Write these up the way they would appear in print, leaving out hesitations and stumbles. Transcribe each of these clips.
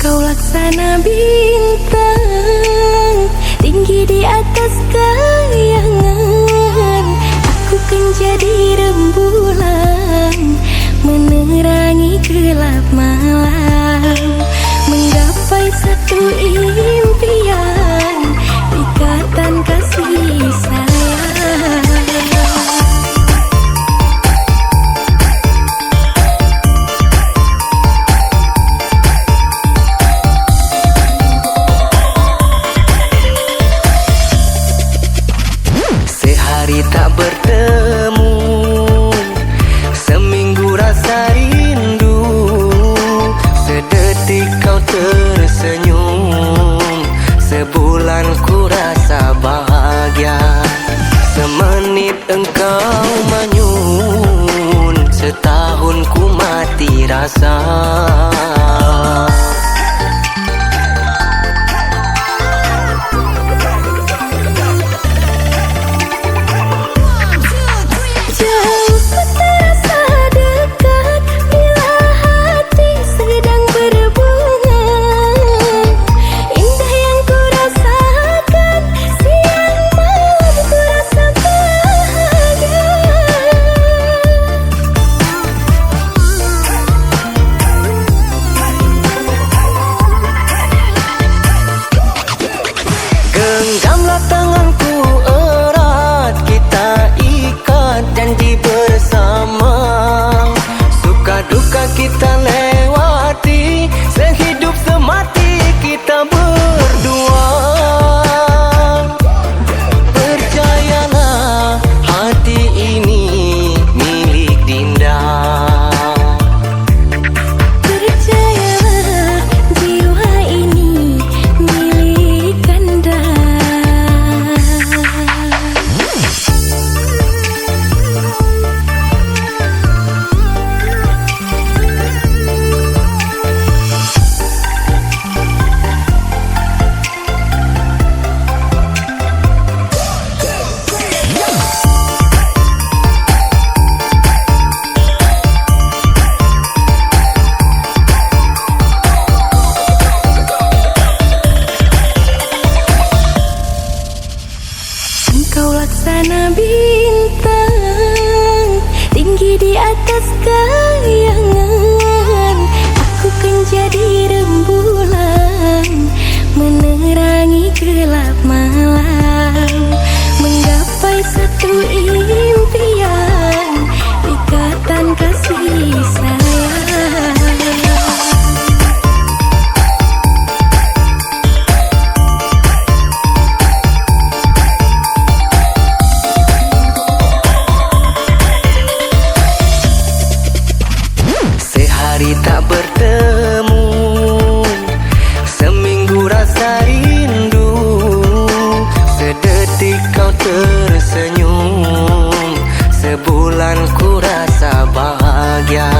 Engkau laksana bintang, tinggi di atas kayangan. Aku kan jadi rembulan, menerangi gelap malam. Menggapai satu impian, ikatan kasih sayang. Sehari tak bertemu, seminggu rasa rindu, sedetik kau tersenyum, sebulan ku rasa bahagia, semenit engkau manyun, setahun ku mati rasa. Genggamlah tanganku erat, kita ikat janji bersama. Suka duka kita lewati, sehidup semati kita berdua. Percayalah, hati ini milik Dinda. Percayalah, jiwa ini milik Kanda. Engkau laksana bintang, tinggi di atas kayangan. Aku kan jadi rembulan, menerangi gelap malam. Menggapai satu impian, ikatan kasih sayang. Sehari tak bertemu, seminggu rasa rindu, sedetik kau tersenyum, sebulan ku rasa bahagia,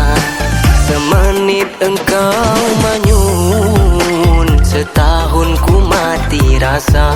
semenit engkau manyun, setahun ku mati rasa.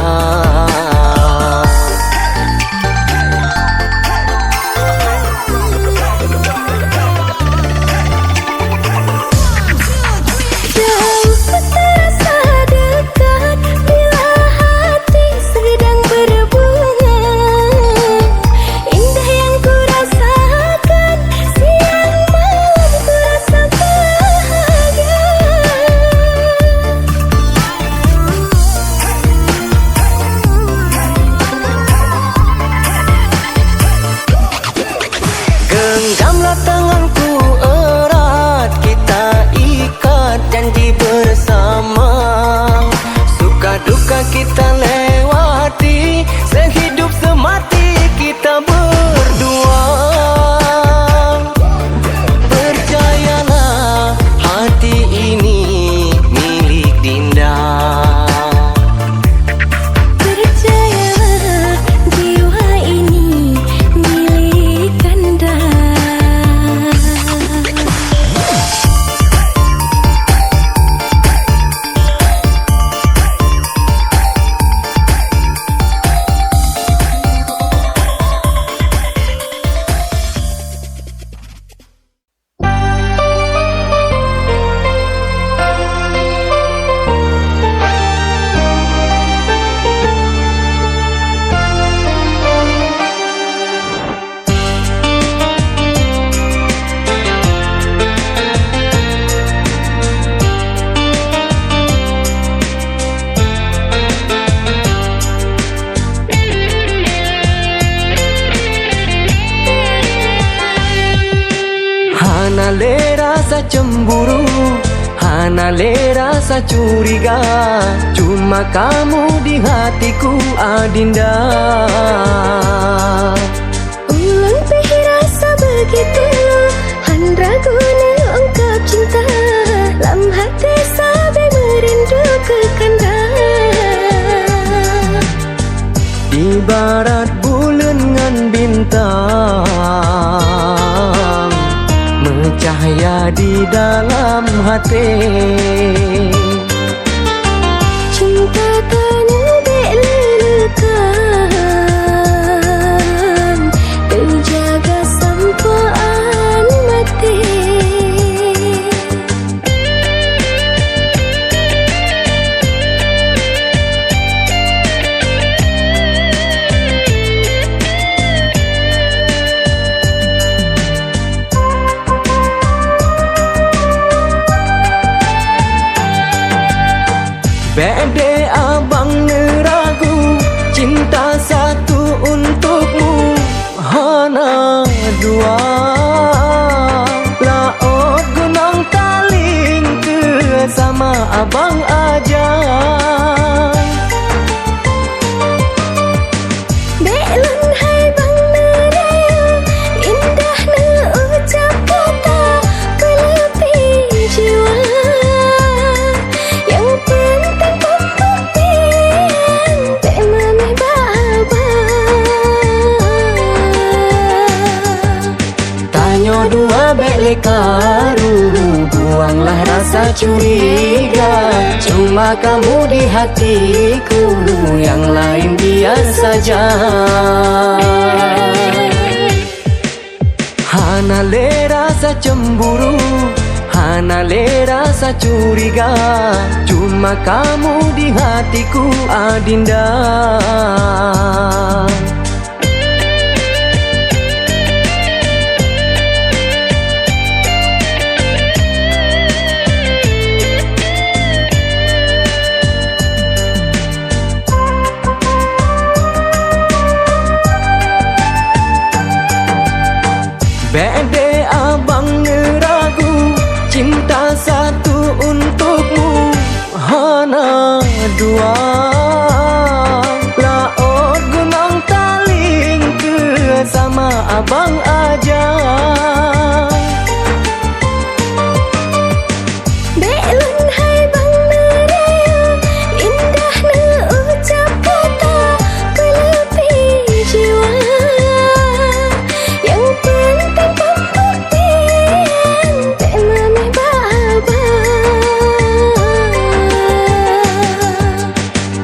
Genggamlah tanganku erat, kita ikat janji bersama. Suka duka kita lewati, sehidup semati kita berdua. Percayalah, hati ini milik Dinda. Percayalah, jiwa ini milik Kanda. Hana le rasa curiga, cuma kamu di hatiku Adinda. Ulang pihir rasa begitu, han ragu na ungkap cinta, lam hati sabi merindu ke kanda. Ibarat bulan ngan bintang, bercahaya di dalam hati. Cinta tanya belulukan, terjaga sampaan mati. Bede abang ngeragu, cinta satu untukmu, hana dua. Laot gunung taling ke sama abang aja. Belon hai bang neraya, indah na ucap kata, kelepi jiwa. Yang penting pembuktian, tema mi baba. Tanyo dua bele karu, buanglah rasa curiga. Cuma kamu di hatiku, yang lain biar saja. Hana le rasa cemburu, hana le rasa curiga. Cuma kamu di hatiku Adinda. Bede abang ngeragu, cinta satu untukmu, hana dua. Laot gunung taling ke sama abang aja. Belon hai bang neraya, indah na ucap kata, kelepi jiwa. Yang penting pembuktian, tema mi baba.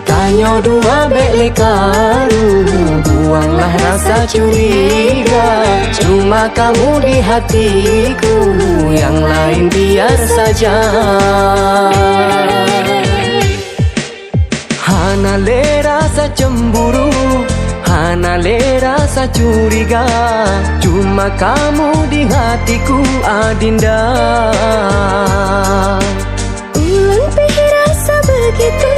Tanyo dua bele karu, buanglah rasa curiga. Cuma kamu di hatiku, yang lain biar saja. Hana le rasa cemburu, hana le rasa curiga. Cuma kamu di hatiku Adinda. Ulang pihir rasa begitu,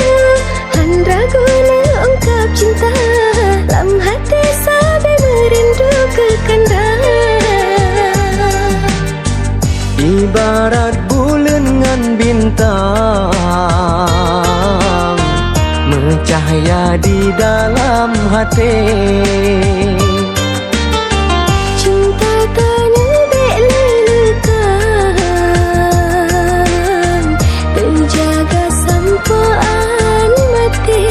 han ragu na ungkap cinta, lam hati sabi merindu ke kanda. Ibarat bulan ngan bintang, bercahaya di dalam hati. Cinta tanya belulukan, terjaga sampaan mati.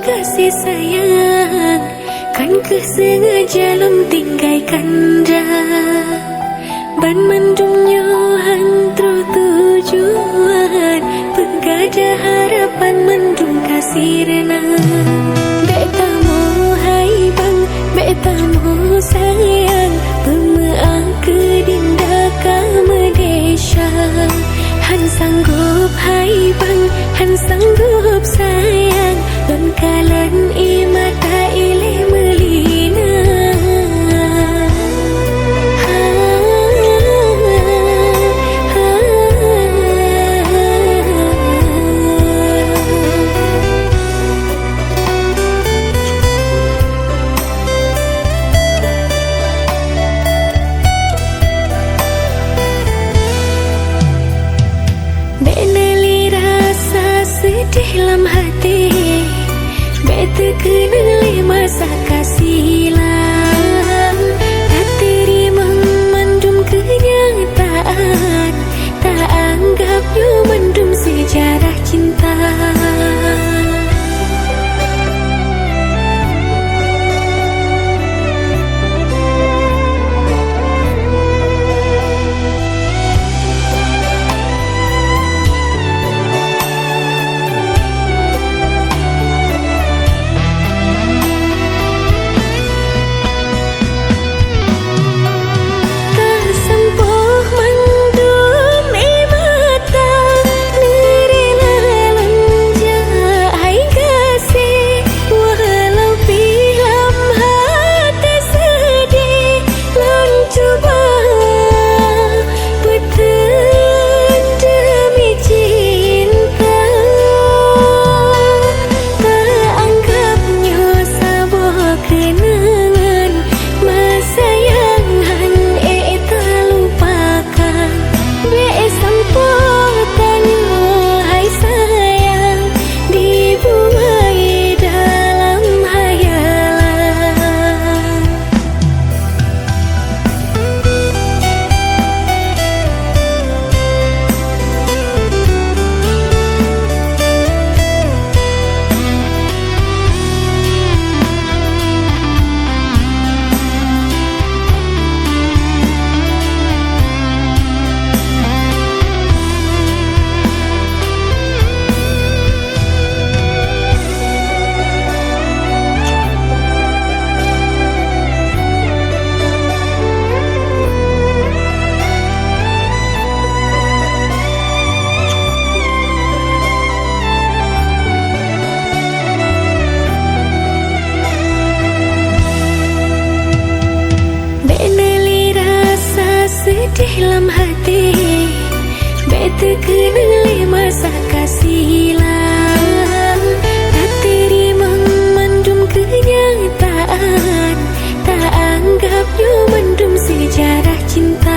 Kasih sayang, kan kesengaja lom tinggalkan dah. Ban mendungnya hantru tujuan, penggadah harapan mendung kasih renang. Betamu hai bang, betamu sayang, pemaaf ke dinda kamedesha. Han sanggup hai bang, han sanggup sayang, don kalan i mata ile melina. Benali rasa sedih dalam hati, beta kenali masa kasihan. Tak terima mendum kenyataan, tak anggapnya mendum sejarah cinta. Sedih dalam hati, beta kenali masa kasihan. Tak terima mendum kenyataan, tak anggapnya mendum sejarah cinta.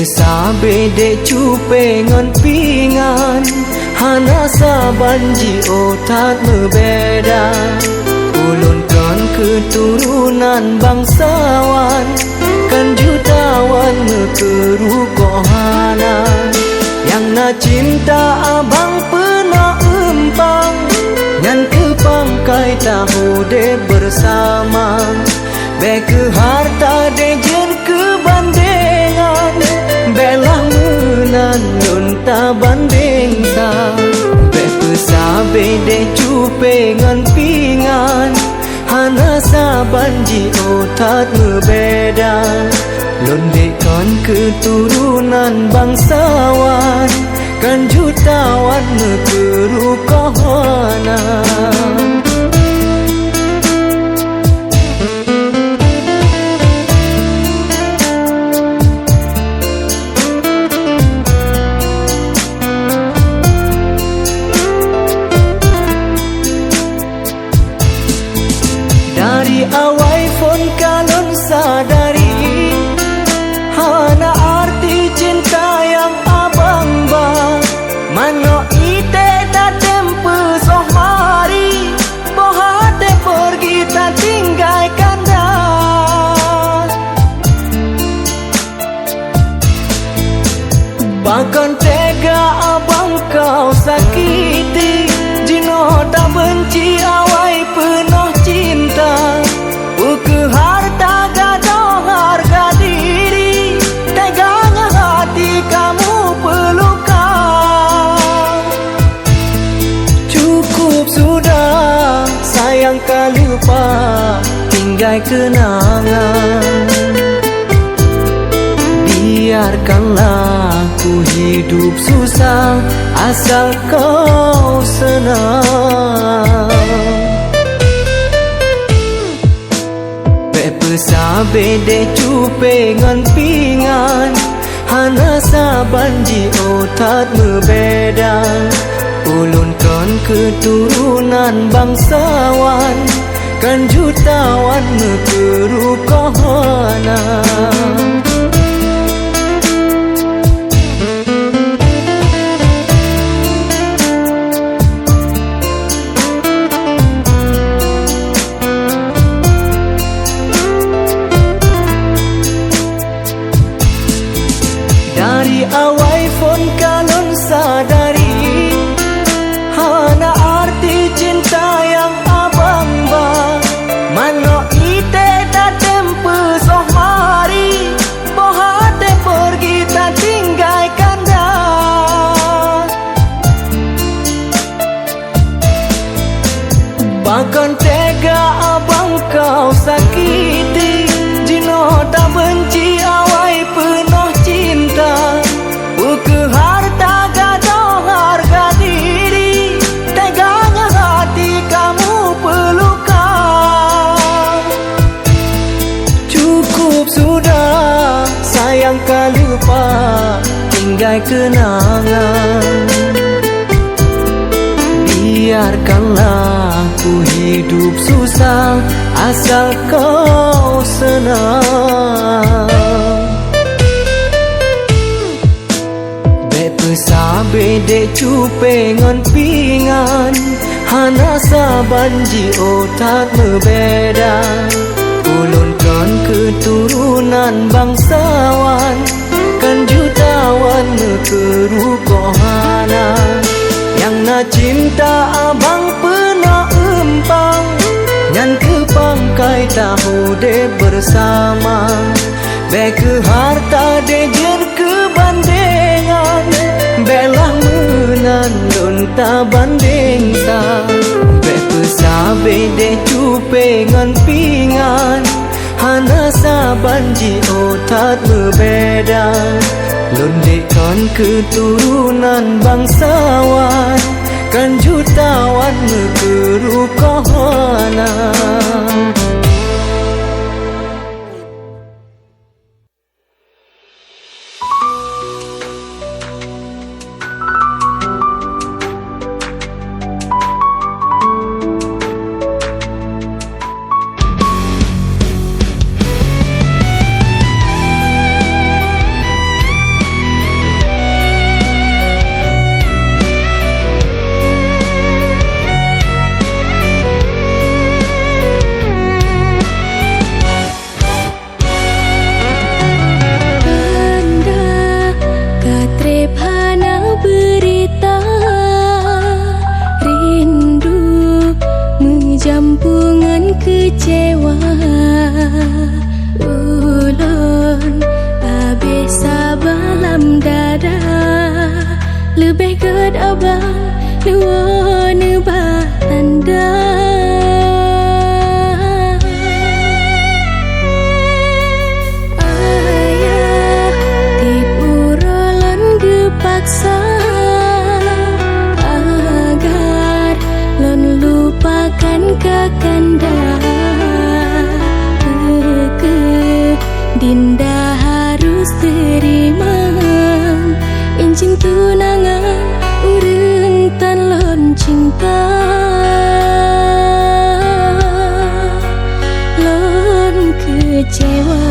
Sabe de cupe ngan pingan Hana sabanji otak berbeda Ulun kan keturunan bangsawan Kan jutawan mekeru kohana Yang na cinta abang pernah empang Ngan kepangkai tahu de bersama Beke harta de jen kebandengan Belah menan nun ta banding sa Beke sabe de cupe ngan pingan Hana sabanji otak ngebeda Londe kan keturunan bangsawan Kan jutawan mekeru kohana Dari awal pun kalon sadari Hana arti cinta yang abang bang Mano ite tak tempe soh mari Bohate pergi tak tinggalkan dah Bahkan tega abang kau sakiti Jino tak benci awal penuh cinta Uke harta gadoh harga diri Teganya hati kamu pelukan Cukup sudah sayang kali lupa Tinggal kenangan Biarkanlah ku hidup susah Asal kau senang Sabe de cupe ngan pingan Hana sabanji otak berbeda Ulun kan keturunan bangsawan Kan jutawan mekeru kohana Dari awal pun kalon sadari Hana arti cinta yang abang bang Mano ite tak tempe soh mari Bohate pergi tak tinggalkan dah Bahkan tega abang kau sakiti Jino tak benci awal penuh cinta Uke harta gadoh harga diri Teganya hati kamu pelukan Cukup sudah sayang kali lupa Tinggal kenangan Biarkanlah ku hidup susah Asal kau senang Sabe de cupe ngan pingan Hana sabanji otak berbeda Ulun kan keturunan bangsawan Kan jutawan mekeru kohana Yang na cinta abang pernah empang Ngan kepangkai tahu de bersama Beke harta de jen kebandengan Belah menan don ta banding sa Beke sabe de cupe ngan pingan Hana sabanji otak berbeda Londe kan keturunan bangsawan Kan jutawan mekeru kohana dalam dada. Lebih ke abang nuwa nuba tanda. Ayah tipu rolan gepaksa agar lon lupakan kakanda. Dinda harus terima incin tunangan urang tan lon cinta. Lon kecewa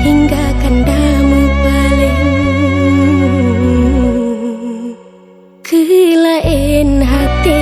hingga kandamu paling kelain hati.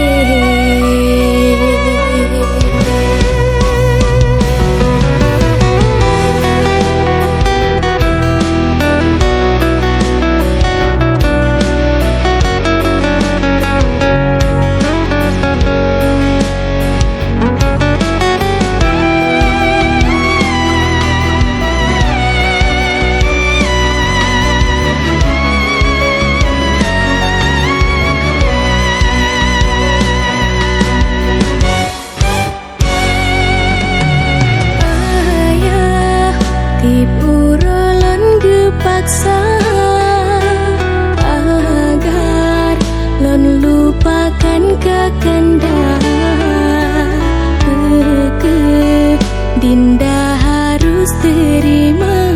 Tipu rolan gepaksa agar lon lupakan kakanda. Dinda harus terima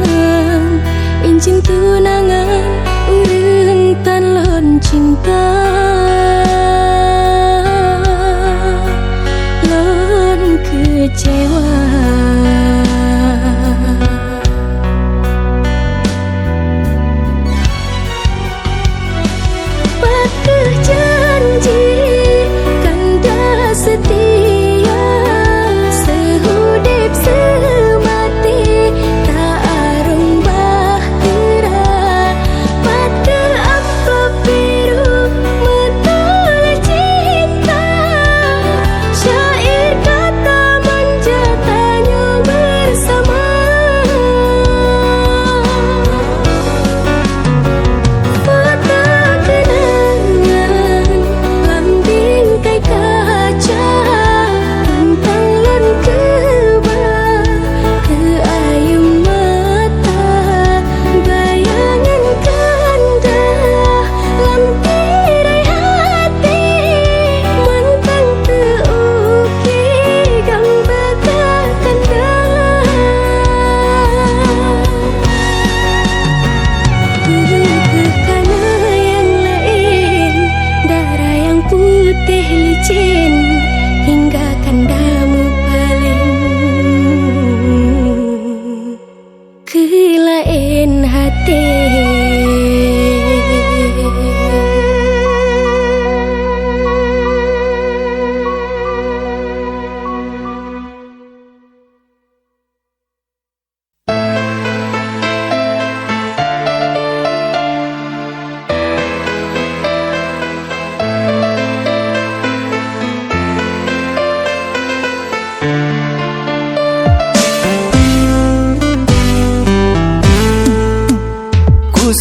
incin tunangan urang tan lon cinta. Lon kecewa setia sehudip semati.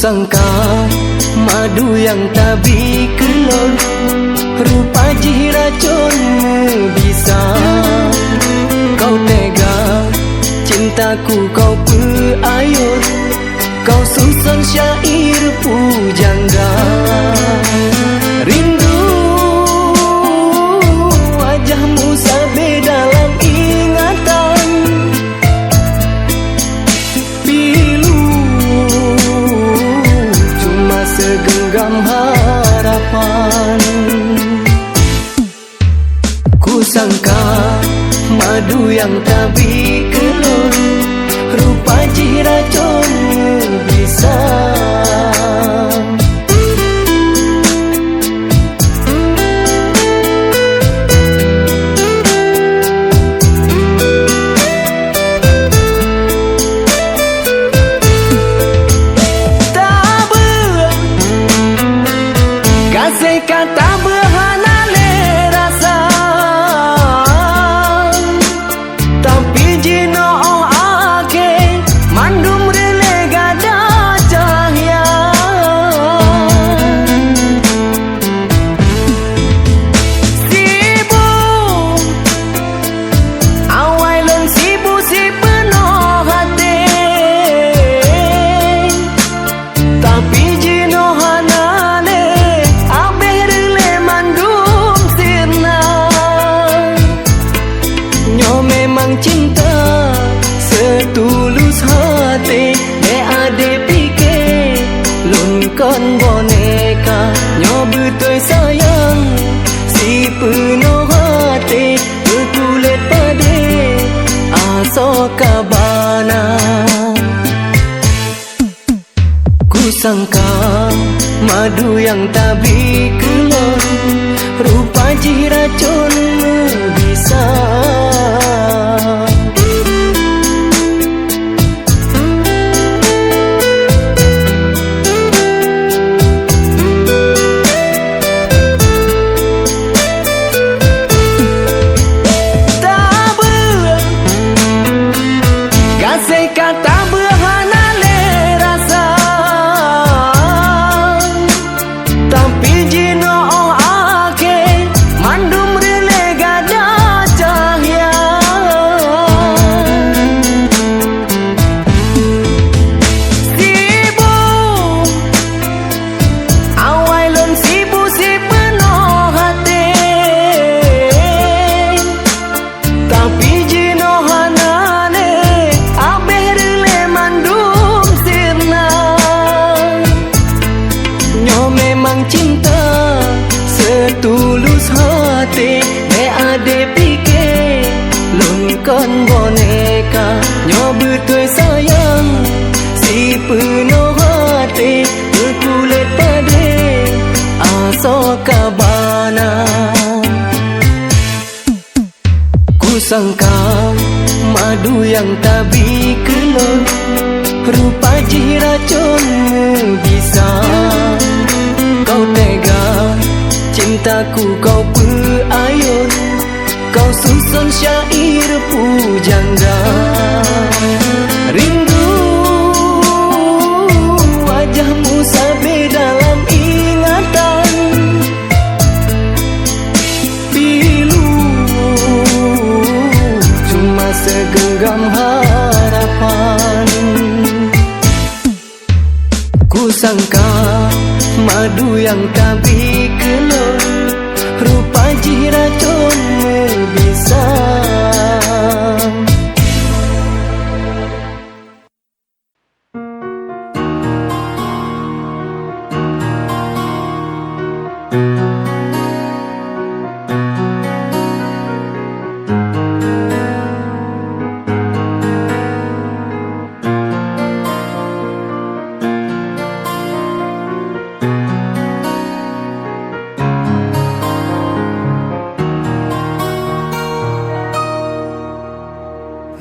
sangka madu yang tabi kelon, rupa ji racunmu bisa. Kau tega cintaku kau peayun, kau susun syair pujangga. Rindu wajahmu sabe dalam ingatan, pilu cuma segenggam harapan. Ku sangka madu yang tabi kelon, rupa ji racunmu bisa. Kasih kata berhana le rasa, tapi jino ake mandum rele gada cahaya. Sibuk awai lon sibuk si penuh hati, tapi jino hana cinta setulus hati. De ade pikir lun kon boneka, nyo betul sayang si penuh hati. Berkulit pade aso kabana. Ku sangka madu yang tabi kelon, rupa ji racunmu bisa. Kasih kata berhana le rasa, tapi jino ake mandum rele gada cahaya. Sibuk awai lon sibuk si penuh hati, tapi jino hana cinta setulus hati. De ade pikir lun kon boneka, nyo betul sayang si penuh hati. Berkulit pade aso kabana. Ku sangka madu yang tabi kelon, rupa ji racunmu bisa. Kau tega cintaku kau peayun, kau susun syair pujangga. Rindu wajahmu sabe dalam ingatan, pilu cuma segenggam harapan. Ku sangka madu yang tabi kelon, rupa ji racunmu bisa.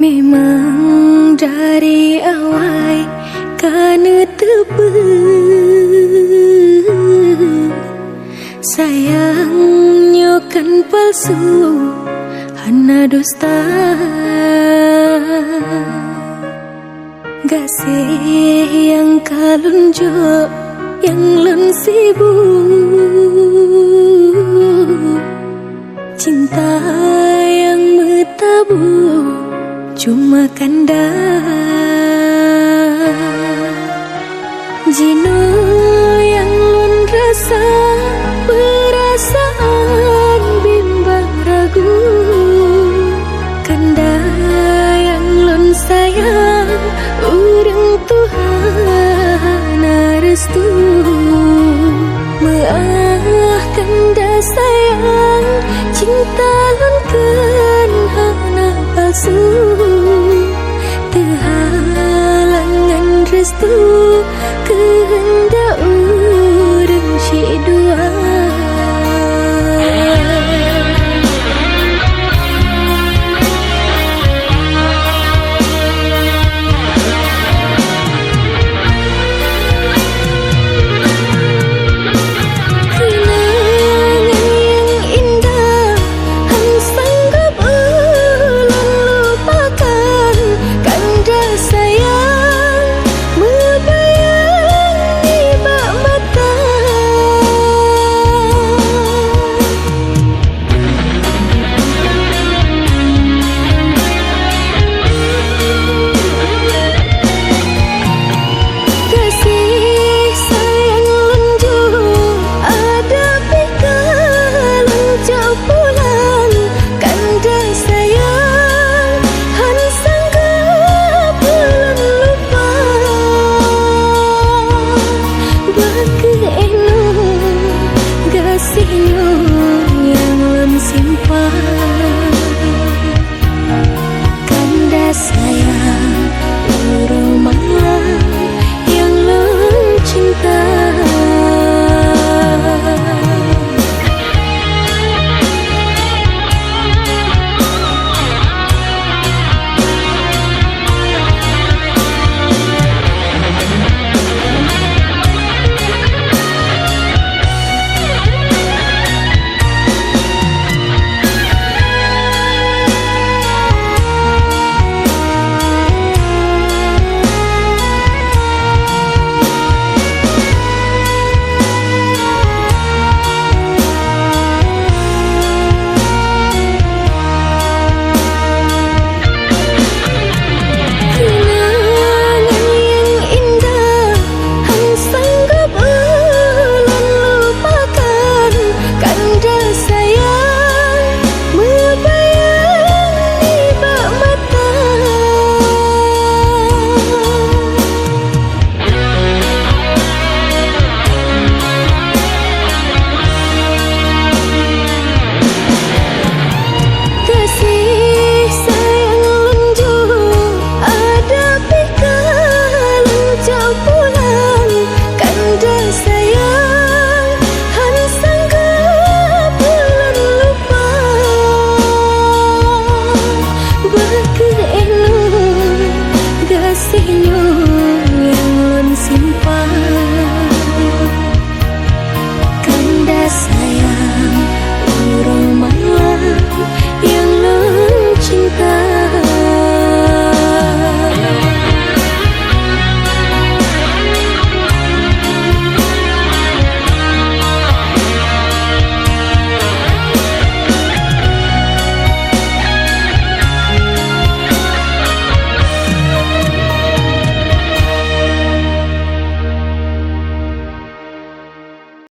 Memang dari awal kana tepe, sayangnya kan palsu hana dusta. Kasih yang kalun jo, yang lun sibuk, cinta yang bertabu cuma kanda. Jino yang lun rasa, perasaan bimbang ragu, kanda yang lun sayang, urang Tuhan restu. Maah kanda sayang, cinta lun kan hana palsu, terhalangan restu kehendak urang si dua. Kanda sayang, urang malah yang lun cinta. Señor.